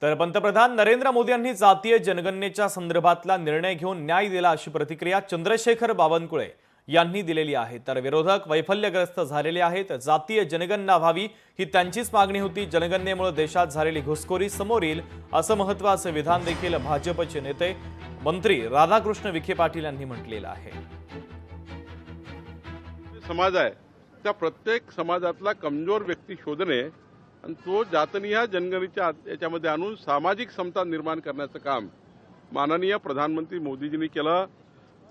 तर पंतप्रधान नरेंद्र मोदी यांनी जातीय जनगणनेच्या संदर्भातला निर्णय घेऊन न्याय दिला अशी प्रतिक्रिया चंद्रशेखर बावनकुळे यांनी दिलेली आहे। तर विरोधक वैफल्यग्रस्त झालेले आहेत। जातीय जनगणना व्हावी ही त्यांचीच मागणी होती। जनगणनेमुळे देशात झालेली घुसखोरी समोर येईल असं महत्त्वाचं विधान देखील भाजपचे नेते मंत्री राधाकृष्ण विखे पाटील यांनी म्हटलेलं आहे। समाज आहे त्या प्रत्येक समाजातला कमजोर व्यक्ती शोधणे आणि तो जातनिहाय जनगणनेच्या याच्यामध्ये आणून सामाजिक समता निर्माण करण्याचं काम माननीय प्रधानमंत्री मोदीजींनी केलं।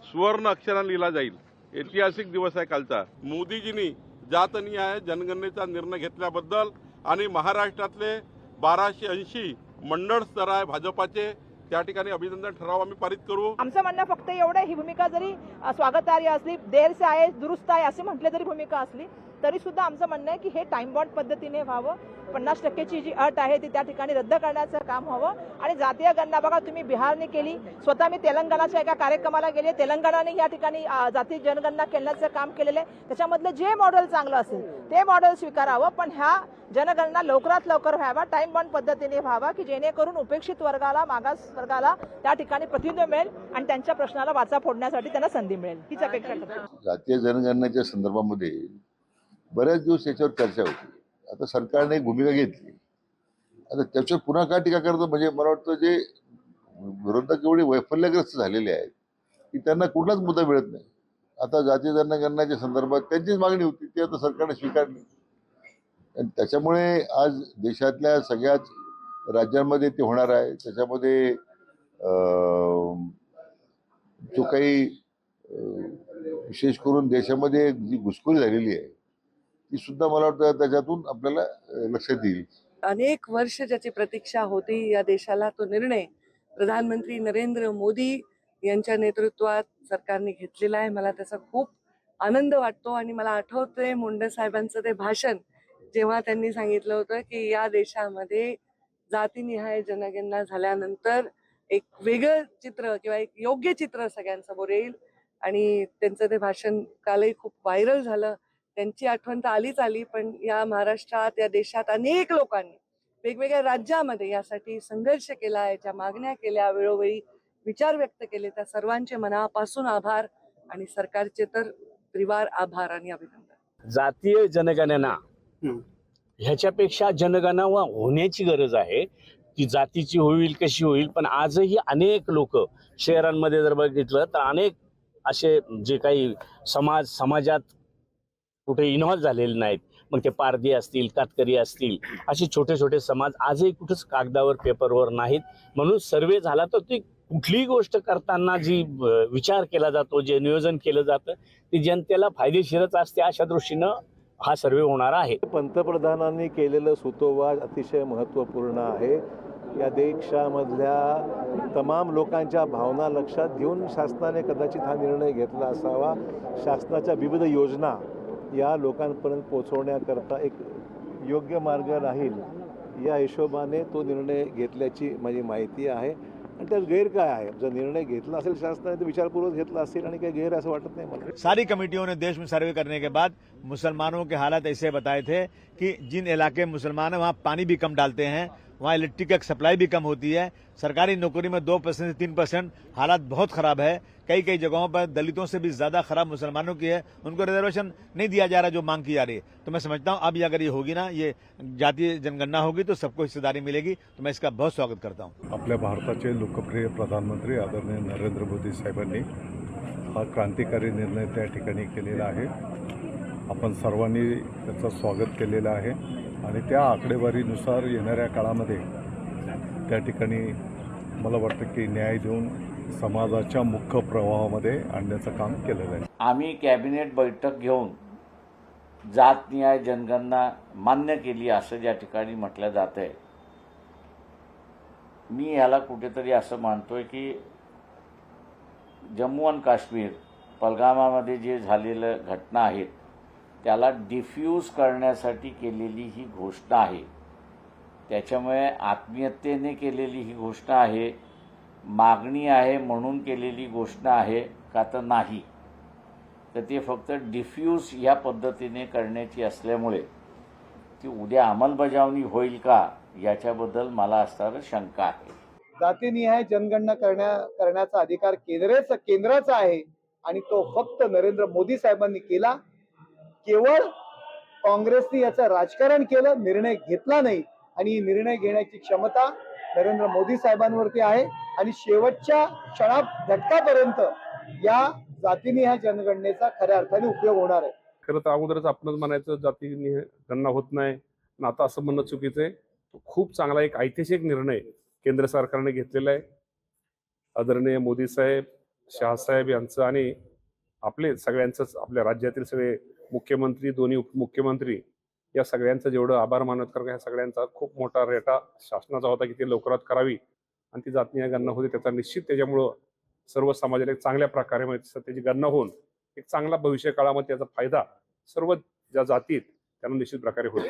सुवर्ण अक्षराने लिहिला जाईल। ऐतिहासिक दिवस आहे कालचा। मोदीजींनी जातनिहाय जनगणनेचा निर्णय घेतल्याबद्दल आणि महाराष्ट्रातले 1280 मंडळ स्तर आहे भाजपाचे त्या ठिकाणी अभिनंदन ठराव आम्ही पारित करू। आमचं म्हणणं फक्त एवढं, ही भूमिका जरी स्वागतार्ह असली, देर से आहे दुरुस्त आहे असे म्हटले जरी भूमिका असली तरी सुद्धा आमचं म्हणणं आहे की हे टाइम बॉन्ड पद्धतीने व्हावं। 50% जी अट आहे ती त्या ठिकाणी रद्द करण्याचं काम व्हावं। आणि जातीय गणना बघा, तुम्ही बिहारने केली, स्वतः मी तेलंगणाच्या एका कार्यक्रमाला गेले, तेलंगणाने या ठिकाणी जातीय जनगणना केल्याचं काम केलेलं आहे। त्याच्यामधलं जे मॉडेल चांगलं असेल ते मॉडेल स्वीकारावं, पण ह्या जनगणना लवकरात लवकर व्हावा, टाइम बॉन्ड पद्धतीने व्हावा की जेणेकरून उपेक्षित वर्गाला, मागास वर्गाला त्या ठिकाणी प्रतिनिधी मिळेल आणि त्यांच्या प्रश्नाला वाचा फोडण्यासाठी त्यांना संधी मिळेल, हीच अपेक्षा करतो। जातीय जनगणनेच्या संदर्भामध्ये बऱ्याच दिवस याच्यावर चर्चा होती। आता सरकारने एक भूमिका घेतली, आता त्याच्यावर पुन्हा का टीका करतं? म्हणजे मला वाटतं जे विरोधक एवढे वैफल्यग्रस्त झालेले आहेत की त्यांना कुठलाच मुद्दा मिळत नाही। आता जातीय जनगणनेच्या संदर्भात त्यांचीच मागणी होती, ती आता सरकारने स्वीकारली आणि त्याच्यामुळे आज देशातल्या सगळ्याच राज्यांमध्ये ते होणार आहे। त्याच्यामध्ये जो काही विशेष करून देशामध्ये जी घुसखोरी झालेली आहे ती सुद्धा मला वाटतं त्याच्यातून आपल्याला लक्षात येईल। अनेक वर्ष ज्याची प्रतीक्षा होती या देशाला, तो निर्णय प्रधानमंत्री नरेंद्र मोदी यांच्या नेतृत्वात सरकारने घेतलेला आहे। मला त्याचा खूप आनंद वाटतो आणि मला आठवतंय मुंडे साहेबांचं ते भाषण, जेव्हा त्यांनी सांगितलं होतं की या देशामध्ये जातीनिहाय जनगणना झाल्यानंतर एक वेगळं चित्र किंवा एक योग्य चित्र सगळ्यांसमोर येईल। आणि त्यांचं ते भाषण कालही खूप व्हायरल झालं। त्यांची आठवण तर आलीच आली, पण या महाराष्ट्रात, या देशात अनेक लोकांनी वेगवेगळ्या राज्यामध्ये यासाठी संघर्ष केला, याच्या मागण्या केल्या, वेळोवेळी विचार व्यक्त केले। त्या सर्वांचे मनापासून आभार आणि सरकारचे तर त्रिवार आभार आणि अभिनंदन। जातीय जनगणना ह्याच्यापेक्षा जनगणना होण्याची गरज आहे। ती जातीची होईल कशी होईल, पण आजही अनेक लोक शहरांमध्ये जर बघितलं तर अनेक असे जे काही समाजात कुठे इन्व्हॉल्व झालेले नाहीत, मग ते पारधी असतील, कातकरी असतील, असे छोटे छोटे समाज आजही कुठंच कागदावर पेपरवर नाहीत। म्हणून सर्वे झाला तर ती कुठलीही गोष्ट करताना जी विचार केला जातो, जे नियोजन केलं जातं ते जनतेला फायदेशीरच असते। अशा दृष्टीनं हा सर्वे होणार आहे। पंतप्रधानांनी केलेलं सूतोवाच अतिशय महत्त्वपूर्ण आहे। या देशामधल्या तमाम लोकांच्या भावना लक्षात घेऊन शासनाने कदाचित हा निर्णय घेतला असावा। शासनाच्या विविध योजना या लोकांपर्यंत पोहोचवण्याकरता एक योग्य मार्ग राहील या हिशोबाने तो निर्णय घेतल्याची माझी माहिती आहे। आणि त्यात गैर काय आहे? जर निर्णय घेतला असेल शासनाने तो विचारपूर्वक घेतला असेल आणि काही गैर असं वाटत नाही मला। सारी कमेटियों ने देश में सर्वे करने के बाद मुसलमानों के हालात ऐसे बताए थे कि जिन इलाके मुसलमान हैं वहाँ पानी भी कम डालते हैं, वहाँ इलेक्ट्रिक सप्लाई भी कम होती है, सरकारी नौकरी में 2% से 3% हालात बहुत खराब है। कई कई जगहों पर दलितों से भी ज्यादा खराब मुसलमानों की है, उनको रिजर्वेशन नहीं दिया जा रहा जो मांग की जा रही है। तो मैं समझता हूँ अब अगर ये होगी ना, ये जातीय जनगणना होगी तो सबको हिस्सेदारी मिलेगी, तो मैं इसका बहुत स्वागत करता हूँ। आपल्या भारताचे लोकप्रिय प्रधानमंत्री आदरणीय नरेंद्र मोदी साहेबांनी हा क्रांतिकारी निर्णय त्या ठिकाणी केलेला आहे। आपण सर्वांनी त्याचं स्वागत केलेलं आहे आणि त्या आकडेवारीनुसार येणाऱ्या काळामध्ये त्या ठिकाणी मला वाटतं की न्याय देऊन समाजाच्या मुख्य प्रवाहामध्ये आणण्याचं काम केलेलं आहे। आम्ही कॅबिनेट बैठक घेऊन जातनिहाय जनगणना मान्य केली असं ज्या ठिकाणी म्हटलं जात आहे, मी याला कुठेतरी असं मानतोय की जम्मू आणि काश्मीर, पहलगामामध्ये जे झालेलं घटना आहेत त्याला डिफ्यूज करण्यासाठी केलेली ही घोषणा आहे। त्याच्यामुळे आत्मीयतेने केलेली ही घोषणा आहे, मागणी आहे म्हणून केलेली घोषणा आहे का तर नाही, तर ते फक्त डिफ्यूज ह्या पद्धतीने करण्याची असल्यामुळे ती उद्या अंमलबजावणी होईल का याच्याबद्दल मला असणारं शंका आहे. जातीनिहाय जनगणना करण्याचा अधिकार केंद्राचा आहे आणि तो फक्त नरेंद्र मोदी साहेबांनी केला. केवळ काँग्रेसने याचं राजकारण केलं, निर्णय घेतला नाही आणि ही निर्णय घेण्याची क्षमता नरेंद्र मोदी साहेबांवरती आहे आणि शेवटच्या घटकापर्यंत या जातीनिहाय जनगणनेचा खऱ्या अर्थाने उपयोग होणार आहे. खरं तर अगोदरच आपणच म्हणायचं जातीनिहाय गणना होत नाही, पण आता असं म्हणणं चुकीचं आहे. खूप चांगला एक ऐतिहासिक निर्णय केंद्र सरकारने घेतलेला आहे. आदरणीय मोदी साहेब, शहासाहेब यांचं आणि आपले सगळ्यांचंच, आपल्या राज्यातील सगळे मुख्यमंत्री, दोन्ही उपमुख्यमंत्री या सगळ्यांचं जेवढं आभार मानत, कारण ह्या सगळ्यांचा खूप मोठा रेटा शासनाचा होता की ते लवकरात करावी आणि ती जातीय गणना होती. त्याचा निश्चित त्याच्यामुळं सर्व समाजाला एक चांगल्या प्रकारे त्याची गणना होऊन एक चांगला भविष्य काळामध्ये त्याचा फायदा सर्व ज्या जातीत त्यांना निश्चित प्रकारे होईल.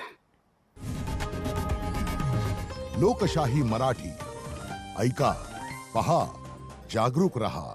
लोकशाही मराठी ऐका, पहा, जागरूक रहा.